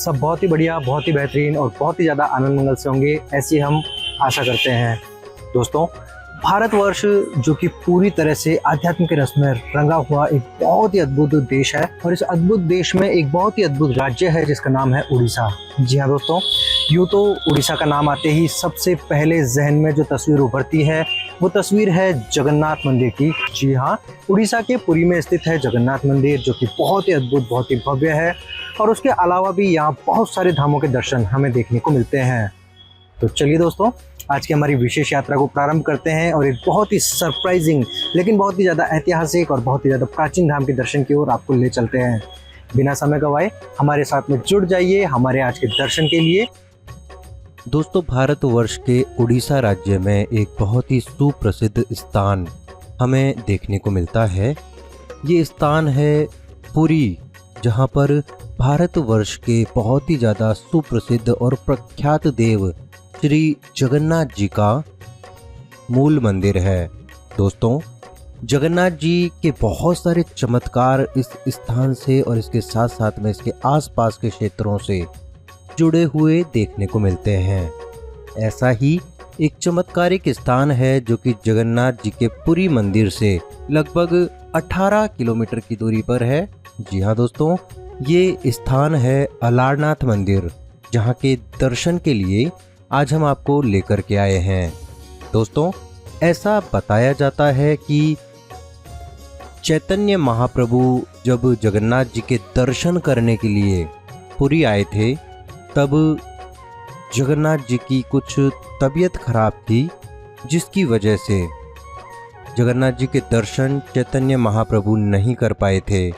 सब बहुत ही बढ़िया, बहुत ही बेहतरीन और बहुत ही ज़्यादा आनंद मंगल से होंगे, ऐसी हम आशा करते हैं। दोस्तों, भारतवर्ष जो कि पूरी तरह से आध्यात्मिक रस में रंगा हुआ एक बहुत ही अद्भुत देश है और इस अद्भुत देश में एक बहुत ही अद्भुत राज्य है जिसका नाम है उड़ीसा। जी हाँ दोस्तों, यूँ तो उड़ीसा का नाम आते ही सबसे पहले जहन में जो तस्वीर उभरती है वो तस्वीर है जगन्नाथ मंदिर की। जी हाँ, उड़ीसा के पुरी में स्थित है जगन्नाथ मंदिर जो कि बहुत ही अद्भुत, बहुत ही भव्य है और उसके अलावा भी यहाँ बहुत सारे धामों के दर्शन हमें देखने को मिलते हैं। तो चलिए दोस्तों, आज की हमारी विशेष यात्रा को प्रारंभ करते हैं और एक बहुत ही सरप्राइजिंग लेकिन बहुत ही ज़्यादा ऐतिहासिक और बहुत ही ज़्यादा प्राचीन धाम के दर्शन की ओर आपको ले चलते हैं। बिना समय गवाए हमारे साथ में जुड़ जाइए हमारे आज के दर्शन के लिए। दोस्तों, भारतवर्ष के उड़ीसा राज्य में एक बहुत ही सुप्रसिद्ध स्थान हमें देखने को मिलता है। ये स्थान है पुरी, जहाँ पर भारतवर्ष के बहुत ही ज़्यादा सुप्रसिद्ध और प्रख्यात देव श्री जगन्नाथ जी का मूल मंदिर है। दोस्तों, जगन्नाथ जी के बहुत सारे चमत्कार इस स्थान से और इसके साथ साथ में इसके आसपास के क्षेत्रों से जुड़े हुए देखने को मिलते हैं। ऐसा ही एक चमत्कारिक स्थान है जो कि जगन्नाथ जी के पुरी मंदिर से लगभग 18 किलोमीटर की दूरी पर है। जी हाँ दोस्तों, ये स्थान है अलारनाथ मंदिर, जहाँ के दर्शन के लिए आज हम आपको लेकर के आए हैं। दोस्तों, ऐसा बताया जाता है कि चैतन्य महाप्रभु जब जगन्नाथ जी के दर्शन करने के लिए पुरी आए थे, तब जगन्नाथ जी की कुछ तबीयत खराब थी, जिसकी वजह से जगन्नाथ जी के दर्शन चैतन्य महाप्रभु नहीं कर पाए थे।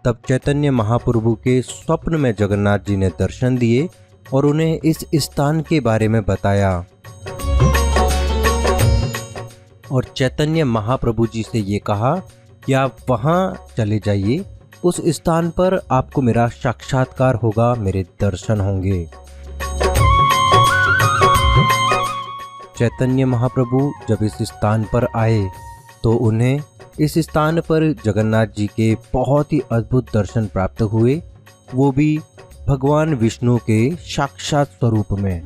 तब चैतन्य महाप्रभु के स्वप्न में जगन्नाथ जी ने दर्शन दिए और उन्हें इस स्थान के बारे में बताया और चैतन्य महाप्रभु जी से ये कहा कि आप वहाँ चले जाइए, उस स्थान पर आपको मेरा साक्षात्कार होगा, मेरे दर्शन होंगे। चैतन्य महाप्रभु जब इस स्थान पर आए तो उन्हें इस स्थान पर जगन्नाथ जी के बहुत ही अद्भुत दर्शन प्राप्त हुए, वो भी भगवान विष्णु के साक्षात स्वरूप में।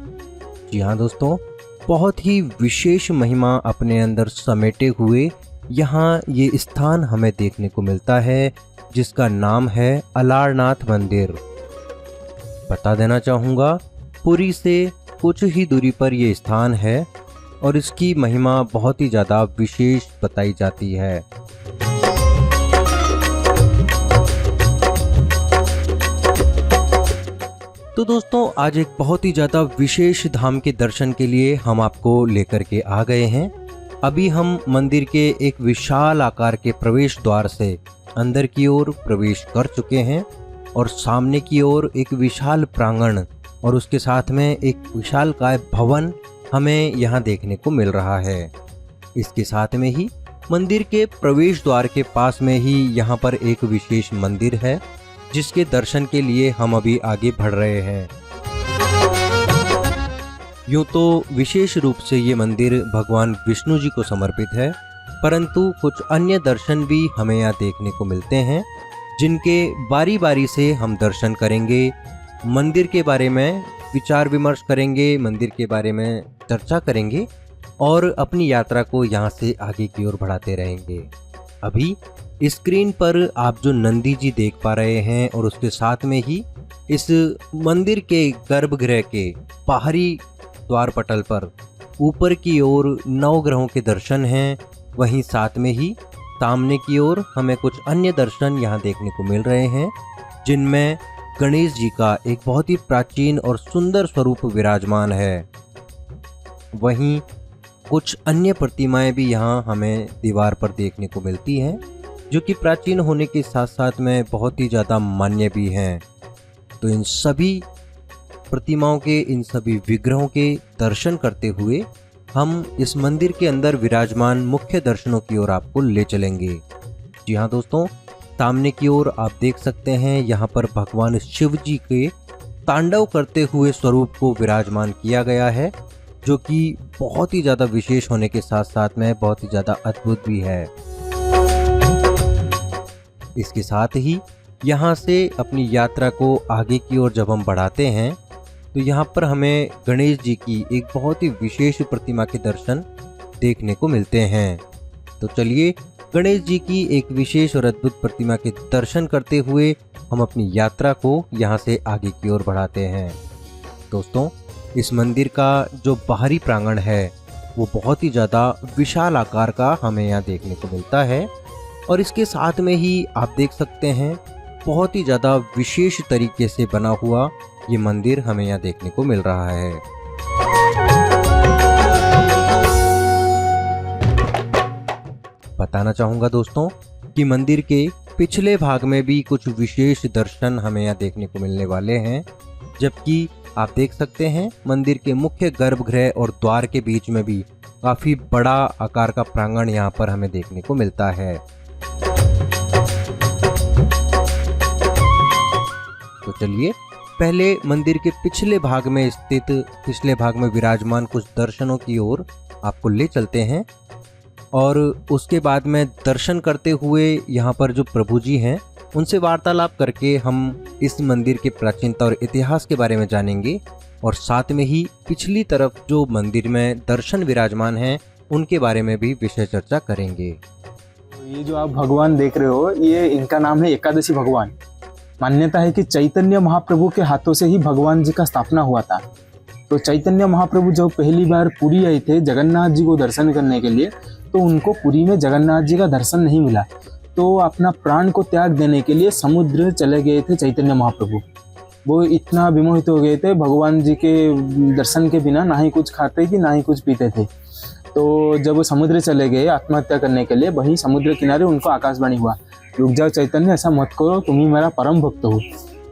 जी हाँ दोस्तों, बहुत ही विशेष महिमा अपने अंदर समेटे हुए यहाँ ये स्थान हमें देखने को मिलता है, जिसका नाम है अलारनाथ मंदिर। बता देना चाहूँगा, पुरी से कुछ ही दूरी पर ये स्थान है और इसकी महिमा बहुत ही ज़्यादा विशेष बताई जाती है। तो दोस्तों, आज एक बहुत ही ज़्यादा विशेष धाम के दर्शन के लिए हम आपको लेकर के आ गए हैं। अभी हम मंदिर के एक विशाल आकार के प्रवेश द्वार से अंदर की ओर प्रवेश कर चुके हैं और सामने की ओर एक विशाल प्रांगण और उसके साथ में एक विशालकाय भवन हमें यहाँ देखने को मिल रहा है। इसके साथ में ही मंदिर के प्रवेश द्वार के पास में ही यहाँ पर एक विशेष मंदिर है, जिसके दर्शन के लिए हम अभी आगे बढ़ रहे हैं। यूँ तो विशेष रूप से ये मंदिर भगवान विष्णु जी को समर्पित है, परंतु कुछ अन्य दर्शन भी हमें यहाँ देखने को मिलते हैं, जिनके बारी बारी से हम दर्शन करेंगे, मंदिर के बारे में विचार विमर्श करेंगे, मंदिर के बारे में चर्चा करेंगे और अपनी यात्रा को यहाँ से आगे की ओर बढ़ाते रहेंगे। अभी स्क्रीन पर आप जो नंदी जी देख पा रहे हैं और उसके साथ में ही इस मंदिर के गर्भगृह के बाहरी द्वार पटल पर ऊपर की ओर 9 ग्रहों के दर्शन हैं। वहीं साथ में ही सामने की ओर हमें कुछ अन्य दर्शन यहाँ देखने को मिल रहे हैं, जिनमें गणेश जी का एक बहुत ही प्राचीन और सुंदर स्वरूप विराजमान है। वहीं कुछ अन्य प्रतिमाएं भी यहाँ हमें दीवार पर देखने को मिलती हैं, जो कि प्राचीन होने के साथ साथ में बहुत ही ज़्यादा मान्य भी हैं। तो इन सभी प्रतिमाओं के, इन सभी विग्रहों के दर्शन करते हुए हम इस मंदिर के अंदर विराजमान मुख्य दर्शनों की ओर आपको ले चलेंगे। जी हाँ दोस्तों, सामने की ओर आप देख सकते हैं यहाँ पर भगवान शिव जी के तांडव करते हुए स्वरूप को विराजमान किया गया है, जो कि बहुत ही ज़्यादा विशेष होने के साथ साथ में बहुत ही ज़्यादा अद्भुत भी है। इसके साथ ही यहाँ से अपनी यात्रा को आगे की ओर जब हम बढ़ाते हैं तो यहाँ पर हमें गणेश जी की एक बहुत ही विशेष प्रतिमा के दर्शन देखने को मिलते हैं। तो चलिए गणेश जी की एक विशेष और अद्भुत प्रतिमा के दर्शन करते हुए हम अपनी यात्रा को यहाँ से आगे की ओर बढ़ाते हैं। दोस्तों, इस मंदिर का जो बाहरी प्रांगण है वो बहुत ही ज़्यादा विशाल आकार का हमें यहाँ देखने को मिलता है और इसके साथ में ही आप देख सकते हैं बहुत ही ज़्यादा विशेष तरीके से बना हुआ ये मंदिर हमें यहाँ देखने को मिल रहा है। बताना चाहूँगा दोस्तों कि मंदिर के पिछले भाग में भी कुछ विशेष दर्शन हमें यहाँ देखने को मिलने वाले हैं, जबकि आप देख सकते हैं मंदिर के मुख्य गर्भगृह और द्वार के बीच में भी काफ़ी बड़ा आकार का प्रांगण यहाँ पर हमें देखने को मिलता है। तो चलिए पहले मंदिर के पिछले भाग में स्थित पिछले भाग में विराजमान कुछ दर्शनों की ओर आपको ले चलते हैं और उसके बाद में दर्शन करते हुए यहाँ पर जो प्रभु जी हैं उनसे वार्तालाप करके हम इस मंदिर के प्राचीनता और इतिहास के बारे में जानेंगे और साथ में ही पिछली तरफ जो मंदिर में दर्शन विराजमान हैं उनके बारे में भी विषय चर्चा करेंगे। ये जो आप भगवान देख रहे हो, ये इनका नाम है एकादशी भगवान। मान्यता है कि चैतन्य महाप्रभु के हाथों से ही भगवान जी का स्थापना हुआ था। तो चैतन्य महाप्रभु जब पहली बार पुरी आए थे जगन्नाथ जी को दर्शन करने के लिए, तो उनको पुरी में जगन्नाथ जी का दर्शन नहीं मिला, तो अपना प्राण को त्याग देने के लिए समुद्र चले गए थे चैतन्य महाप्रभु। वो इतना विमोहित हो गए थे भगवान जी के दर्शन के बिना, ना ही कुछ खाते कि ना ही कुछ पीते थे। तो जब वो समुद्र चले गए आत्महत्या करने के लिए, वहीं समुद्र किनारे उनको आकाशवाणी हुआ, रुक जाओ चैतन्य, ऐसा मत करो, तुम ही मेरा परम भक्त हो।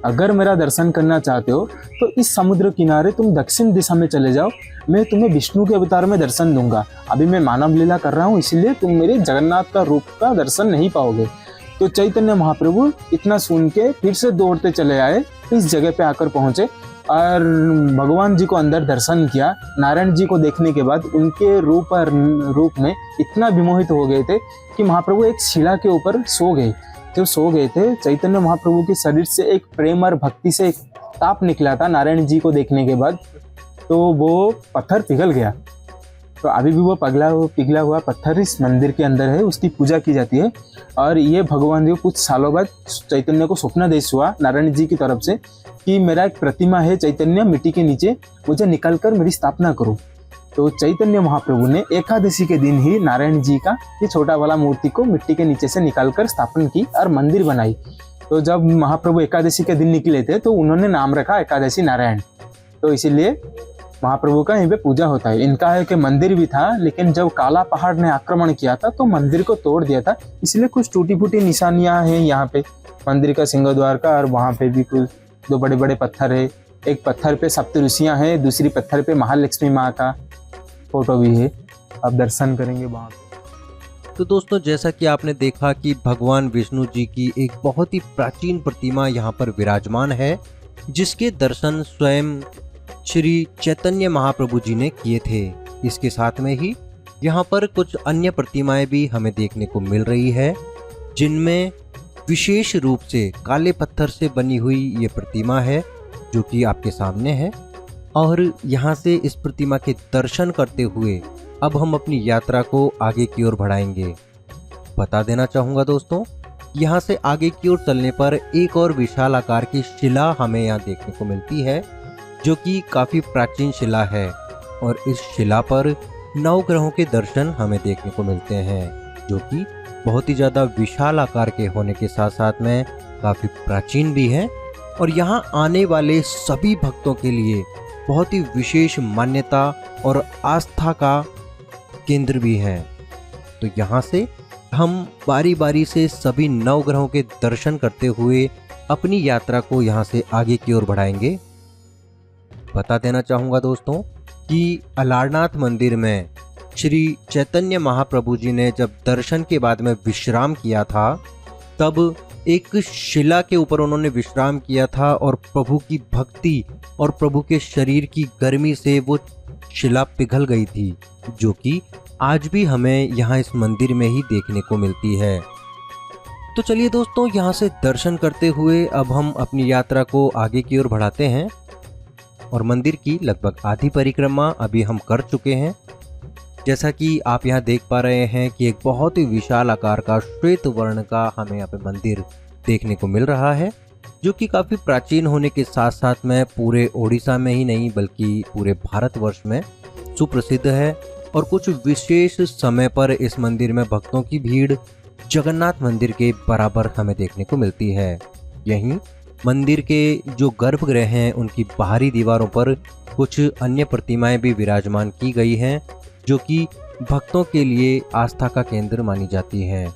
अगर मेरा दर्शन करना चाहते हो तो इस समुद्र किनारे तुम दक्षिण दिशा में चले जाओ, मैं तुम्हें विष्णु के अवतार में दर्शन दूंगा। अभी मैं मानव लीला कर रहा हूँ, इसलिए तुम मेरे जगन्नाथ का रूप का दर्शन नहीं पाओगे। तो चैतन्य महाप्रभु इतना सुन के फिर से दौड़ते चले आए, इस जगह पे आकर पहुंचे और भगवान जी को अंदर दर्शन किया। नारायण जी को देखने के बाद उनके रूप में इतना विमोहित हो गए थे कि महाप्रभु एक शिला के ऊपर सो गए। जो सो गए थे, चैतन्य महाप्रभु के शरीर से एक प्रेम और भक्ति से एक ताप निकला था नारायण जी को देखने के बाद, तो वो पत्थर पिघल गया। तो अभी भी वो पिघला हुआ पत्थर इस मंदिर के अंदर है, उसकी पूजा की जाती है। और ये भगवान जी को कुछ सालों बाद चैतन्य को स्वप्नादेश हुआ नारायण जी की तरफ से कि मेरा एक प्रतिमा है चैतन्य मिट्टी के नीचे, मुझे निकल कर मेरी स्थापना करो। तो चैतन्य महाप्रभु ने एकादशी के दिन ही नारायण जी का ये छोटा वाला मूर्ति को मिट्टी के नीचे से निकालकर स्थापना की और मंदिर बनाई। तो जब महाप्रभु एकादशी के दिन निकले थे तो उन्होंने नाम रखा एकादशी नारायण। तो इसीलिए महाप्रभु का यहीं पे पूजा होता है। इनका है कि मंदिर भी था, लेकिन जब काला पहाड़ ने आक्रमण किया था तो मंदिर को तोड़ दिया था, इसलिए कुछ टूटी फूटी निशानियां हैं यहाँ पे मंदिर का सिंह द्वार का। और वहाँ पे भी कुछ दो बड़े बड़े पत्थर है, एक पत्थर पे सप्तऋषियां हैं, दूसरी पत्थर पे महालक्ष्मी माँ का फोटो भी है। आप दर्शन करेंगे वहाँ पे। तो दोस्तों, जैसा कि आपने देखा कि भगवान विष्णु जी की एक बहुत ही प्राचीन प्रतिमा यहाँ पर विराजमान है, जिसके दर्शन स्वयं श्री चैतन्य महाप्रभु जी ने किए थे। इसके साथ में ही यहाँ पर कुछ अन्य प्रतिमाएं भी हमें देखने को मिल रही है, जिनमें विशेष रूप से काले पत्थर से बनी हुई ये प्रतिमा है जो कि आपके सामने है। और यहाँ से इस प्रतिमा के दर्शन करते हुए अब हम अपनी यात्रा को आगे की ओर बढ़ाएंगे। बता देना चाहूँगा दोस्तों, यहाँ से आगे की ओर चलने पर एक और विशाल आकार की शिला हमें यहाँ देखने को मिलती है, जो कि काफ़ी प्राचीन शिला है। और इस शिला पर 9 ग्रहों के दर्शन हमें देखने को मिलते हैं, जो कि बहुत ही ज़्यादा विशाल आकार के होने के साथ साथ में काफ़ी प्राचीन भी हैं और यहाँ आने वाले सभी भक्तों के लिए बहुत ही विशेष मान्यता और आस्था का केंद्र भी है। तो यहाँ से हम बारी बारी से सभी 9 ग्रहों के दर्शन करते हुए अपनी यात्रा को यहाँ से आगे की ओर बढ़ाएंगे। बता देना चाहूँगा दोस्तों कि अलारनाथ मंदिर में श्री चैतन्य महाप्रभु जी ने जब दर्शन के बाद में विश्राम किया था, तब एक शिला के ऊपर उन्होंने विश्राम किया था और प्रभु की भक्ति और प्रभु के शरीर की गर्मी से वो शिला पिघल गई थी, जो कि आज भी हमें यहाँ इस मंदिर में ही देखने को मिलती है। तो चलिए दोस्तों, यहाँ से दर्शन करते हुए अब हम अपनी यात्रा को आगे की ओर बढ़ाते हैं और मंदिर की लगभग आधी परिक्रमा अभी हम कर चुके हैं। जैसा कि आप यहाँ देख पा रहे हैं कि एक बहुत ही विशाल आकार का श्वेत वर्ण का हमें यहाँ पे मंदिर देखने को मिल रहा है, जो कि काफ़ी प्राचीन होने के साथ साथ में पूरे ओडिशा में ही नहीं बल्कि पूरे भारतवर्ष में सुप्रसिद्ध है। और कुछ विशेष समय पर इस मंदिर में भक्तों की भीड़ जगन्नाथ मंदिर के बराबर हमें देखने को मिलती है। यहीं मंदिर के जो गर्भगृह हैं उनकी बाहरी दीवारों पर कुछ अन्य प्रतिमाएं भी विराजमान की गई हैं, जो कि भक्तों के लिए आस्था का केंद्र मानी जाती हैं।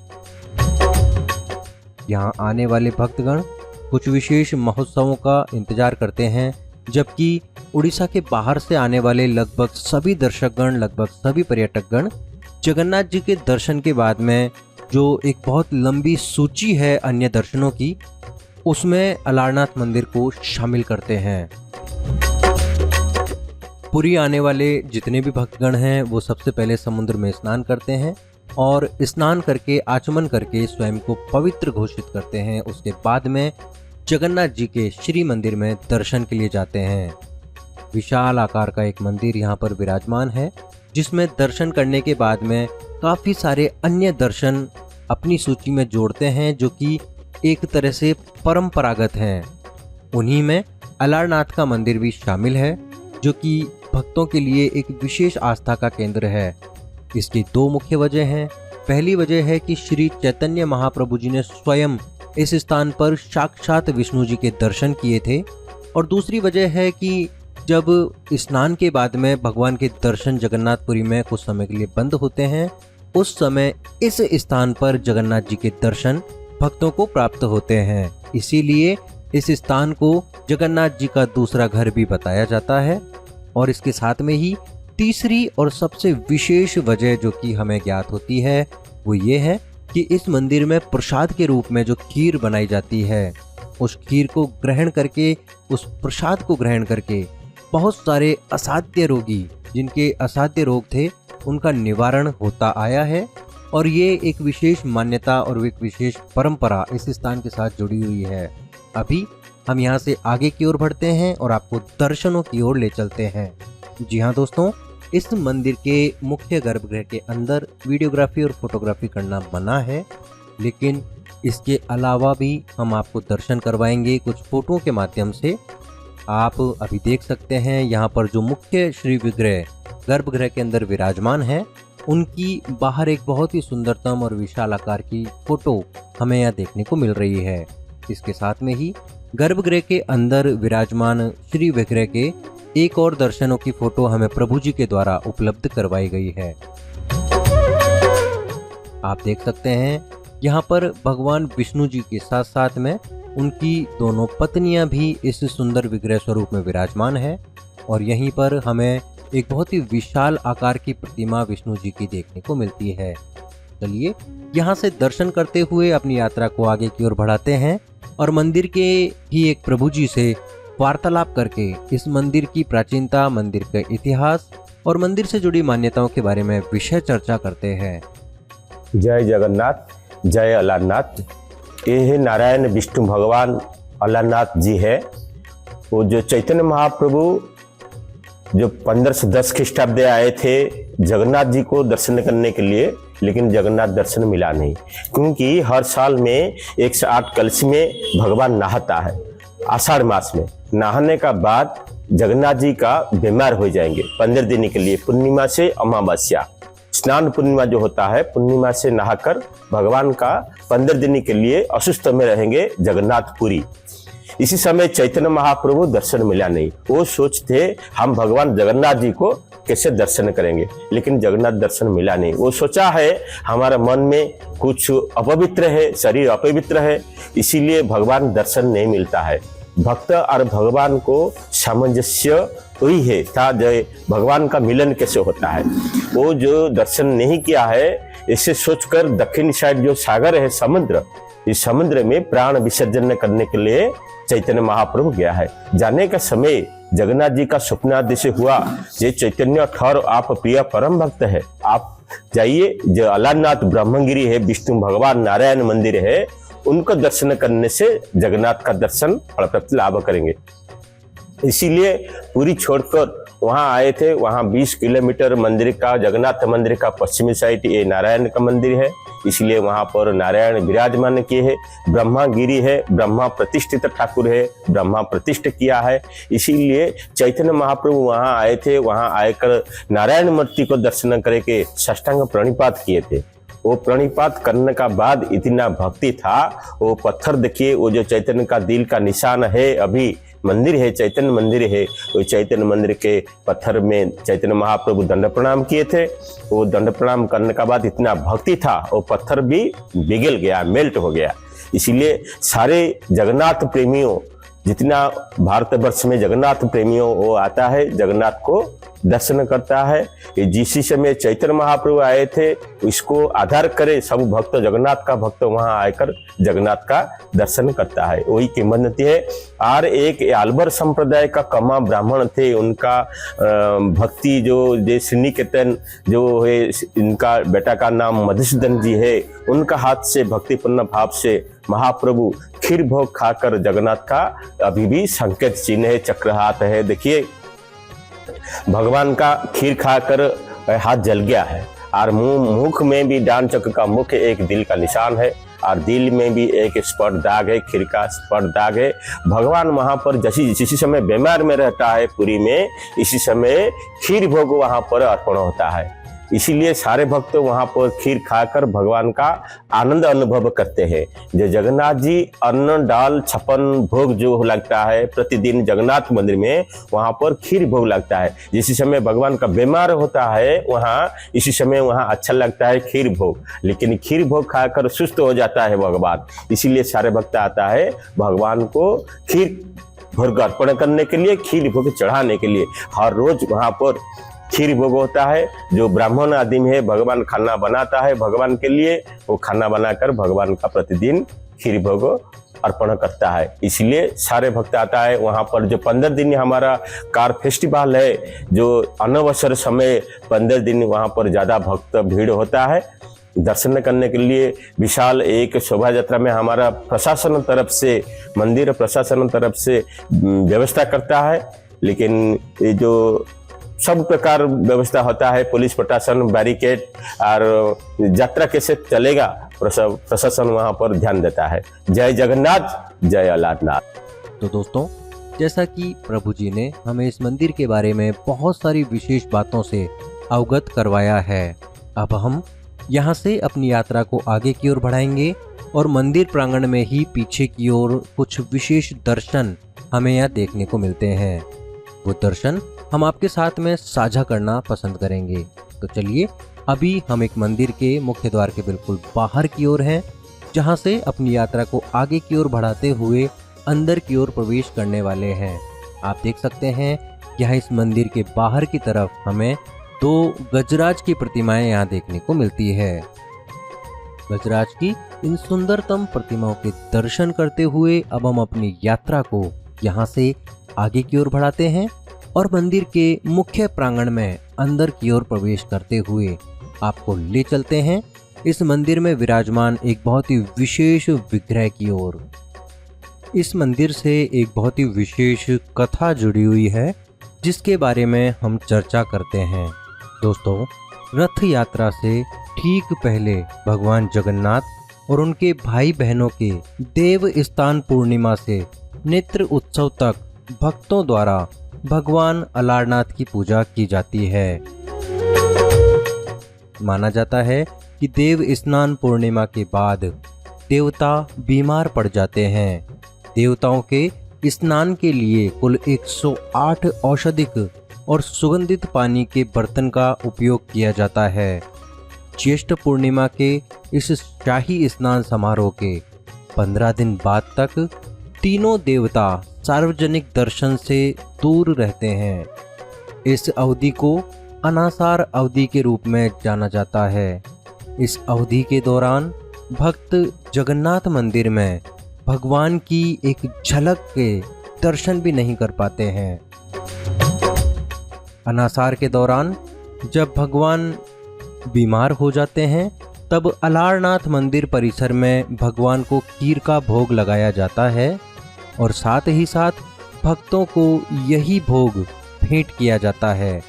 यहाँ आने वाले भक्तगण कुछ विशेष महोत्सवों का इंतजार करते हैं, जबकि उड़ीसा के बाहर से आने वाले लगभग सभी दर्शकगण, लगभग सभी पर्यटकगण जगन्नाथ जी के दर्शन के बाद में जो एक बहुत लंबी सूची है अन्य दर्शनों की, उसमें अलारनाथ मंदिर को शामिल करते हैं। पुरी आने वाले जितने भी भक्तगण हैं वो सबसे पहले समुद्र में स्नान करते हैं और स्नान करके आचमन करके स्वयं को पवित्र घोषित करते हैं। उसके बाद में जगन्नाथ जी के श्री मंदिर में दर्शन के लिए जाते हैं। विशाल आकार का एक मंदिर यहाँ पर विराजमान है, जिसमें दर्शन करने के बाद में काफ़ी सारे अन्य दर्शन अपनी सूची में जोड़ते हैं, जो कि एक तरह से परंपरागत हैं। उन्हीं में अलारनाथ का मंदिर भी शामिल है, जो कि भक्तों के लिए एक विशेष आस्था का केंद्र है। इसकी दो मुख्य वजह हैं। पहली वजह है कि श्री चैतन्य महाप्रभु जी ने स्वयं इस स्थान पर साक्षात विष्णु जी के दर्शन किए थे, और दूसरी वजह है कि जब स्नान के बाद में भगवान के दर्शन जगन्नाथपुरी में कुछ समय के लिए बंद होते हैं, उस समय इस स्थान पर जगन्नाथ जी के दर्शन भक्तों को प्राप्त होते हैं। इसीलिए इस स्थान को जगन्नाथ जी का दूसरा घर भी बताया जाता है। और इसके साथ में ही तीसरी और सबसे विशेष वजह जो कि हमें ज्ञात होती है वो ये है कि इस मंदिर में प्रसाद के रूप में जो खीर बनाई जाती है, उस खीर को ग्रहण करके, उस प्रसाद को ग्रहण करके बहुत सारे असाध्य रोगी, जिनके असाध्य रोग थे, उनका निवारण होता आया है। और ये एक विशेष मान्यता और एक विशेष परंपरा इस स्थान के साथ जुड़ी हुई है। अभी हम यहाँ से आगे की ओर बढ़ते हैं और आपको दर्शनों की ओर ले चलते हैं। जी हाँ दोस्तों, इस मंदिर के मुख्य गर्भगृह के अंदर वीडियोग्राफी और फोटोग्राफी करना मना है, लेकिन इसके अलावा भी हम आपको दर्शन करवाएंगे कुछ फोटों के माध्यम से। आप अभी देख सकते हैं यहाँ पर जो मुख्य श्री विग्रह गर्भगृह के अंदर विराजमान है, उनकी बाहर एक बहुत ही सुंदरतम और विशाल आकार की फोटो हमें यहाँ देखने को मिल रही है। इसके साथ में ही गर्भगृह के अंदर विराजमान श्री विग्रह के एक और दर्शनों की फोटो हमें प्रभु जी के द्वारा उपलब्ध करवाई गई है। आप देख सकते हैं यहाँ पर भगवान विष्णु जी के साथ साथ में उनकी दोनों पत्नियां भी इस सुंदर विग्रह स्वरूप में विराजमान है। और यहीं पर हमें एक बहुत ही विशाल आकार की प्रतिमा विष्णु जी की देखने को मिलती है। चलिए यहाँ से दर्शन करते हुए अपनी यात्रा को आगे की ओर बढ़ाते हैं और मंदिर के ही एक प्रभु जी से वार्तालाप करके इस मंदिर की प्राचीनता, मंदिर का इतिहास और मंदिर से जुड़ी मान्यताओं के बारे में विषय चर्चा करते हैं। जय जगन्नाथ, जय अलारनाथ। ये है नारायण विष्णु भगवान अलारनाथ जी है। वो जो चैतन्य महाप्रभु जो 1510 ख्रीष्टाब्द आए थे जगन्नाथ जी को दर्शन करने के लिए, लेकिन जगन्नाथ दर्शन मिला नहीं, क्योंकि हर साल में 108 कलश में भगवान नहाता है। आषाढ़ मास में नहाने का बाद जगन्नाथ जी का बीमार हो जाएंगे 15 दिन के लिए। पूर्णिमा से अमावस्या, स्नान पूर्णिमा जो होता है, पूर्णिमा से नहाकर भगवान का 15 दिन के लिए असुस्थ में रहेंगे जगन्नाथपुरी। इसी समय चैतन्य महाप्रभु दर्शन मिला नहीं। वो सोचते हम भगवान जगन्नाथ जी को कैसे दर्शन करेंगे, लेकिन जगन्नाथ दर्शन मिला नहीं। वो सोचा है हमारा मन में कुछ अपवित्र है, शरीर अपवित्र है, इसीलिए भगवान दर्शन नहीं मिलता है। भक्त और भगवान को सामंजस्य वही है था, जय भगवान का मिलन कैसे होता है। वो जो दर्शन नहीं किया है, इसे सोचकर दक्षिण साइड जो सागर है, समुद्र, इस समुद्र में प्राण विसर्जन करने के लिए चैतन्य महाप्रभु गया है। जाने का समय जगन्नाथ जी का स्वप्नादि से हुआ, ये चैतन्य ठहर, आप प्रिय परम भक्त है, आप जाइए। जो अलारनाथ ब्रह्मगिरी है, विष्णु भगवान नारायण मंदिर है, उनको दर्शन करने से जगन्नाथ का दर्शन फल प्राप्ति लाभ करेंगे। इसीलिए पुरी छोड़कर वहां आए थे। वहां 20 किलोमीटर मंदिर का, जगन्नाथ मंदिर का पश्चिमी साइड ये नारायण का मंदिर है, इसलिए वहां पर नारायण विराजमान किए है। ब्रह्मा गिरी है, ब्रह्मा प्रतिष्ठित ठाकुर है, ब्रह्मा प्रतिष्ठित किया है। इसीलिए चैतन्य महाप्रभु वहां आए थे। वहां आकर नारायण मूर्ति को दर्शन करके साष्टांग प्रणिपात किए थे। वो प्रणिपात करने का बाद इतना भक्ति था, वो पत्थर देखिए, वो जो चैतन्य का दिल का निशान है, अभी मंदिर है, चैतन्य मंदिर है, वो चैतन्य मंदिर के पत्थर में चैतन्य महाप्रभु दंड प्रणाम किए थे। वो दंड प्रणाम करने का बाद इतना भक्ति था, वो पत्थर भी पिघल गया, मेल्ट हो गया। इसीलिए सारे जगन्नाथ प्रेमियों, जितना भारतवर्ष में जगन्नाथ प्रेमियों वो आता है, जगन्नाथ को दर्शन करता है। जिस समय चैतन्य महाप्रभु आए थे, इसको आधार करे सब भक्त, जगन्नाथ का भक्त वहां आकर जगन्नाथ का दर्शन करता है, वही किंवदंती है। और एक आल्बर संप्रदाय का कमा ब्राह्मण थे, उनका भक्ति जो श्रीनिकेतन जो है, इनका बेटा का नाम मधुसूदन जी है, उनका हाथ से भक्तिपूर्ण भाव से महाप्रभु खीर भोग खाकर जगन्नाथ का अभी भी संकेत चिन्ह है, चक्र हाथ है। देखिए भगवान का खीर खाकर हाथ जल गया है, और मुख में भी डान चक्र का मुख एक दिल का निशान है, और दिल में भी एक स्पॉट दाग है, खीर का स्पॉट दाग है। भगवान वहां पर जिसी समय बीमार में रहता है पुरी में, इसी समय खीर भोग वहां पर अर्पण होता है। इसीलिए सारे भक्त वहां पर खीर खाकर भगवान का आनंद अनुभव करते हैं। जो जगन्नाथ जी अन्न दाल छप्पन भोग जो लगता है प्रतिदिन जगन्नाथ मंदिर में, वहां पर खीर भोग लगता है। जिस समय भगवान का बीमार होता है वहां, इसी समय वहां अच्छा लगता है खीर भोग, लेकिन खीर भोग खाकर सुस्त हो जाता है भगवान। इसीलिए सारे भक्त आता है भगवान को खीर भोग अर्पण करने के लिए, खीर भोग चढ़ाने के लिए। हर रोज वहां पर खीर भोग होता है। जो ब्राह्मण आदमी है, भगवान खाना बनाता है भगवान के लिए, वो खाना बनाकर भगवान का प्रतिदिन खीर भोग अर्पण करता है। इसलिए सारे भक्त आता है वहां पर। जो 15 दिन हमारा कार फेस्टिवल है, जो अनवसर समय 15 दिन वहां पर ज्यादा भक्त भीड़ होता है दर्शन करने के लिए। विशाल एक शोभा यात्रा में हमारा प्रशासन तरफ से, मंदिर प्रशासन तरफ से व्यवस्था करता है, लेकिन ये जो सब प्रकार व्यवस्था होता है, पुलिस प्रशासन, बैरिकेड, और यात्रा कैसे चलेगा प्रशासन वहां पर ध्यान देता है। जय जगन्नाथ, जय अलारनाथ। तो दोस्तों, जैसा कि प्रभु जी ने हमें इस मंदिर के बारे में बहुत सारी विशेष बातों से अवगत करवाया है, अब हम यहाँ से अपनी यात्रा को आगे की ओर बढ़ाएंगे और मंदिर प्रांगण में ही पीछे की ओर कुछ विशेष दर्शन हमें यहाँ देखने को मिलते हैं। वो दर्शन हम आपके साथ में साझा करना पसंद करेंगे। तो चलिए, अभी हम एक मंदिर के मुख्य द्वार के बिल्कुल बाहर की ओर हैं, जहां से अपनी यात्रा को आगे की ओर बढ़ाते हुए अंदर की ओर प्रवेश करने वाले हैं। आप देख सकते हैं यहाँ इस मंदिर के बाहर की तरफ हमें 2 गजराज की प्रतिमाएं यहाँ देखने को मिलती है। गजराज की इन सुंदरतम प्रतिमाओं के दर्शन करते हुए अब हम अपनी यात्रा को यहाँ से आगे की ओर बढ़ाते हैं और मंदिर के मुख्य प्रांगण में अंदर की ओर प्रवेश करते हुए आपको ले चलते हैं इस मंदिर में विराजमान एक बहुत ही विशेष विग्रह की ओर। इस मंदिर से एक बहुत ही विशेष कथा जुड़ी हुई है, जिसके बारे में हम चर्चा करते हैं। दोस्तों, रथ यात्रा से ठीक पहले भगवान जगन्नाथ और उनके भाई बहनों के देव स्थान पूर्णिमा से नेत्र उत्सव तक भक्तों द्वारा भगवान अलारनाथ की पूजा की जाती है। माना जाता है कि देव स्नान पूर्णिमा के बाद देवता बीमार पड़ जाते हैं। देवताओं के स्नान के लिए कुल 108 औषधिक और सुगंधित पानी के बर्तन का उपयोग किया जाता है। ज्येष्ठ पूर्णिमा के इस शाही स्नान समारोह के 15 दिन बाद तक तीनों देवता सार्वजनिक दर्शन से दूर रहते हैं। इस अवधि को अनासार अवधि के रूप में जाना जाता है। इस अवधि के दौरान भक्त जगन्नाथ मंदिर में भगवान की एक झलक के दर्शन भी नहीं कर पाते हैं। अनासार के दौरान जब भगवान बीमार हो जाते हैं तब अलारनाथ मंदिर परिसर में भगवान को खीर का भोग लगाया जाता है और साथ ही साथ भक्तों को यही भोग भेंट किया जाता है।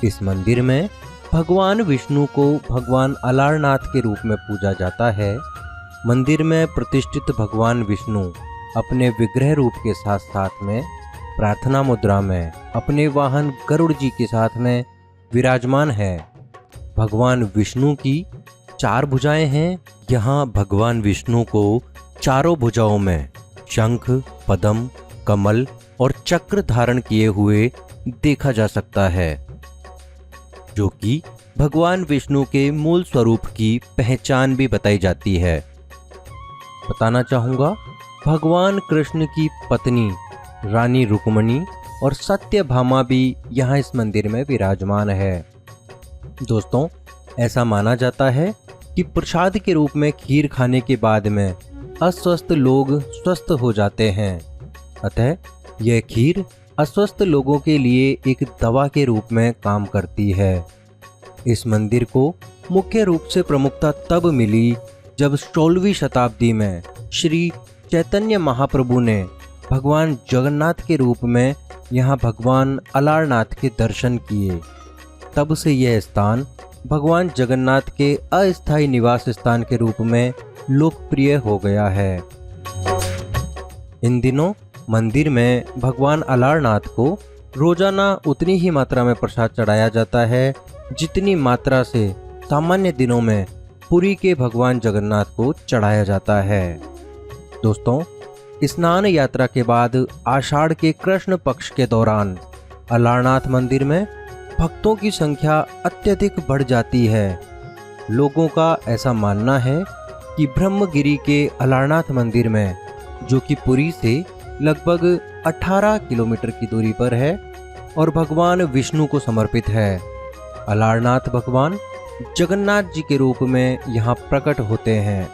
इस मंदिर में भगवान विष्णु को भगवान अलारनाथ के रूप में पूजा जाता है। मंदिर में प्रतिष्ठित भगवान विष्णु अपने विग्रह रूप के साथ साथ में प्रार्थना मुद्रा में अपने वाहन गरुड़ जी के साथ में विराजमान है। भगवान विष्णु की 4 भुजाएं हैं। यहाँ भगवान विष्णु को चारों भुजाओं में शंख, पद्म, कमल और चक्र धारण किए हुए देखा जा सकता है, जो कि भगवान विष्णु के मूल स्वरूप की पहचान भी बताई जाती है। बताना चाहूँगा, भगवान कृष्ण की पत्नी रानी रुक्मणी और सत्यभामा भी यहाँ इस मंदिर में विराजमान है। दोस्तों, ऐसा माना जाता है कि प्रसाद के रूप में खीर खाने के बाद में अस्वस्थ लोग स्वस्थ हो जाते हैं। अतः यह खीर अस्वस्थ लोगों के लिए एक दवा के रूप में काम करती है। इस मंदिर को मुख्य रूप से प्रमुखता तब मिली जब 16वीं शताब्दी में श्री चैतन्य महाप्रभु ने भगवान जगन्नाथ के रूप में यहाँ भगवान अलारनाथ के दर्शन किए। तब से यह स्थान भगवान जगन्नाथ के अस्थायी निवास स्थान के रूप में लोकप्रिय हो गया है। इन दिनों मंदिर में भगवान अलारनाथ को रोजाना उतनी ही मात्रा में प्रसाद चढ़ाया जाता है जितनी मात्रा से सामान्य दिनों में पुरी के भगवान जगन्नाथ को चढ़ाया जाता है। दोस्तों, स्नान यात्रा के बाद आषाढ़ के कृष्ण पक्ष के दौरान अलारनाथ मंदिर में भक्तों की संख्या अत्यधिक बढ़ जाती है। लोगों का ऐसा मानना है कि ब्रह्मगिरी के अलारनाथ मंदिर में, जो कि पुरी से लगभग 18 किलोमीटर की दूरी पर है और भगवान विष्णु को समर्पित है, अलारनाथ भगवान जगन्नाथ जी के रूप में यहाँ प्रकट होते हैं।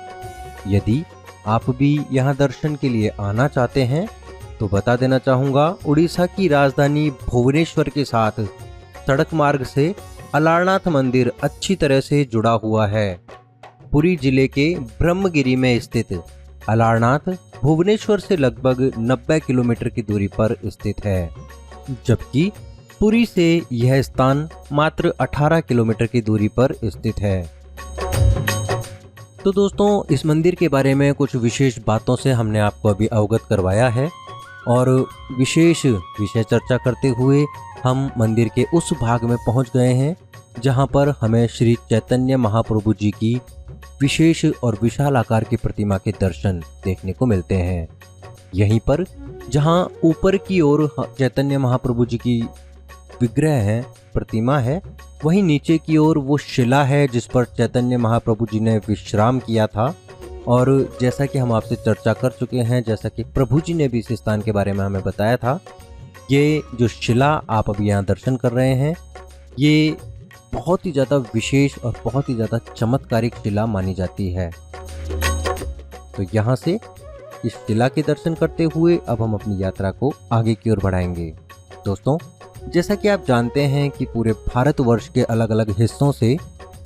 यदि आप भी यहाँ दर्शन के लिए आना चाहते हैं तो बता देना चाहूँगा, उड़ीसा की राजधानी भुवनेश्वर के साथ सड़क मार्ग से अलारनाथ मंदिर अच्छी तरह से जुड़ा हुआ है। पुरी जिले के ब्रह्मगिरी में स्थित अलारनाथ भुवनेश्वर से लगभग 90 किलोमीटर की दूरी पर स्थित है, जबकि पुरी से यह स्थान मात्र 18 किलोमीटर की दूरी पर स्थित है। तो दोस्तों, इस मंदिर के बारे में कुछ विशेष बातों से हमने आपको अभी अवगत करवाया है और विशेष विषय चर्चा करते हुए हम मंदिर के उस भाग में पहुंच गए हैं जहां पर हमें श्री चैतन्य महाप्रभु जी की विशेष और विशाल आकार की प्रतिमा के दर्शन देखने को मिलते हैं। यहीं पर जहां ऊपर की ओर चैतन्य महाप्रभु जी की विग्रह है, प्रतिमा है, वहीं नीचे की ओर वो शिला है जिस पर चैतन्य महाप्रभु जी ने विश्राम किया था। और जैसा कि हम आपसे चर्चा कर चुके हैं, जैसा कि प्रभु जी ने भी इस स्थान के बारे में हमें बताया था, ये जो शिला आप अभी यहाँ दर्शन कर रहे हैं, ये बहुत ही ज़्यादा विशेष और बहुत ही ज़्यादा चमत्कारिक शिला मानी जाती है। तो यहाँ से इस शिला के दर्शन करते हुए अब हम अपनी यात्रा को आगे की ओर बढ़ाएंगे। दोस्तों, जैसा कि आप जानते हैं कि पूरे भारतवर्ष के अलग अलग हिस्सों से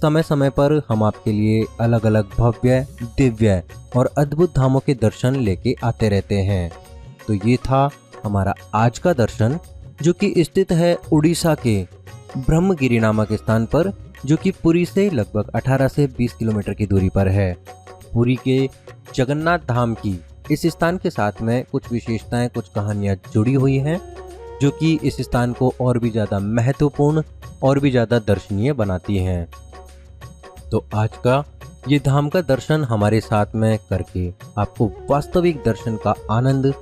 समय समय पर हम आपके लिए अलग अलग भव्य, दिव्य और अद्भुत धामों के दर्शन लेके आते रहते हैं। तो ये था हमारा आज का दर्शन, जो कि स्थित है उड़ीसा के ब्रह्मगिरी नामक स्थान पर, जो कि पुरी से लगभग 18 से 20 किलोमीटर की दूरी पर है। पुरी के जगन्नाथ धाम की इस स्थान के साथ में कुछ विशेषताएं, कुछ कहानियां जुड़ी हुई हैं, जो कि इस स्थान को और भी ज़्यादा महत्वपूर्ण और भी ज़्यादा दर्शनीय बनाती हैं। तो आज का ये धाम का दर्शन हमारे साथ में करके आपको वास्तविक दर्शन का आनंद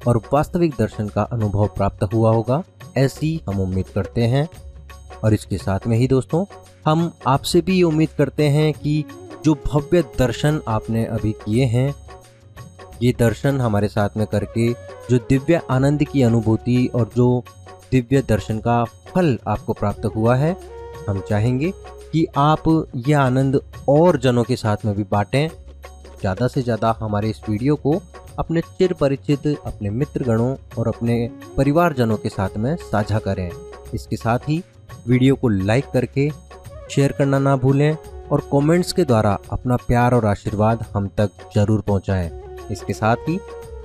और वास्तविक दर्शन का अनुभव प्राप्त हुआ होगा, ऐसी हम उम्मीद करते हैं। और इसके साथ में ही दोस्तों, हम आपसे भी ये उम्मीद करते हैं कि जो भव्य दर्शन आपने अभी किए हैं, ये दर्शन हमारे साथ में करके जो दिव्य आनंद की अनुभूति और जो दिव्य दर्शन का फल आपको प्राप्त हुआ है, हम चाहेंगे कि आप यह आनंद और जनों के साथ में भी बांटें। ज़्यादा से ज़्यादा हमारे इस वीडियो को अपने चिर परिचित, अपने मित्रगणों और अपने परिवारजनों के साथ में साझा करें। इसके साथ ही वीडियो को लाइक करके शेयर करना ना भूलें और कमेंट्स के द्वारा अपना प्यार और आशीर्वाद हम तक जरूर पहुंचाएं। इसके साथ ही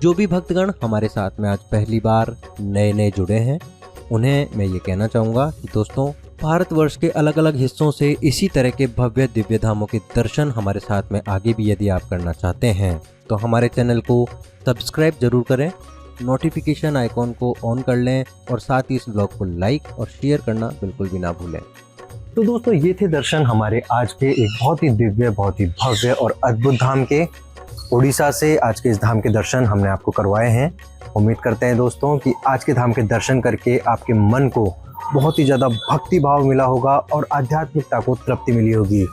जो भी भक्तगण हमारे साथ में आज पहली बार नए जुड़े हैं, उन्हें मैं ये कहना चाहूँगा कि दोस्तों, भारतवर्ष के अलग अलग हिस्सों से इसी तरह के भव्य दिव्य धामों के दर्शन हमारे साथ में आगे भी यदि आप करना चाहते हैं तो हमारे चैनल को सब्सक्राइब जरूर करें, नोटिफिकेशन आइकॉन को ऑन कर लें और साथ ही इस ब्लॉग को लाइक और शेयर करना बिल्कुल भी ना भूलें। तो दोस्तों, ये थे दर्शन हमारे आज के एक बहुत ही दिव्य, बहुत ही भव्य और अद्भुत धाम के। उड़ीसा से आज के इस धाम के दर्शन हमने आपको करवाए हैं। उम्मीद करते हैं दोस्तों कि आज के धाम के दर्शन करके आपके मन को बहुत ही ज़्यादा भक्ति भाव मिला होगा और आध्यात्मिकता को तृप्ति मिली होगी।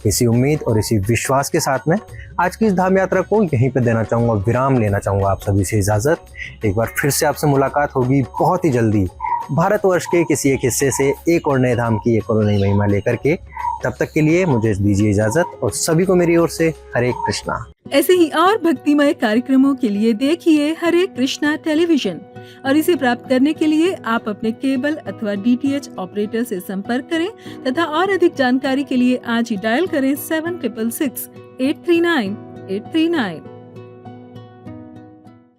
इसी उम्मीद और इसी विश्वास के साथ में आज की इस धाम यात्रा को यहीं पर देना चाहूँगा, विराम लेना चाहूँगा आप सभी से इजाज़त। एक बार फिर से आपसे मुलाकात होगी बहुत ही जल्दी, भारतवर्ष के किसी एक हिस्से से एक और नए धाम की एक और नई महिमा लेकर के। तब तक के लिए मुझे दीजिए इजाज़त और सभी को मेरी ओर से हरे कृष्णा। ऐसे ही और भक्तिमय कार्यक्रमों के लिए देखिए हरे कृष्णा टेलीविजन और इसे प्राप्त करने के लिए आप अपने केबल अथवा DTH ऑपरेटर से संपर्क करें तथा और अधिक जानकारी के लिए आज ही डायल करें 7666 839 839।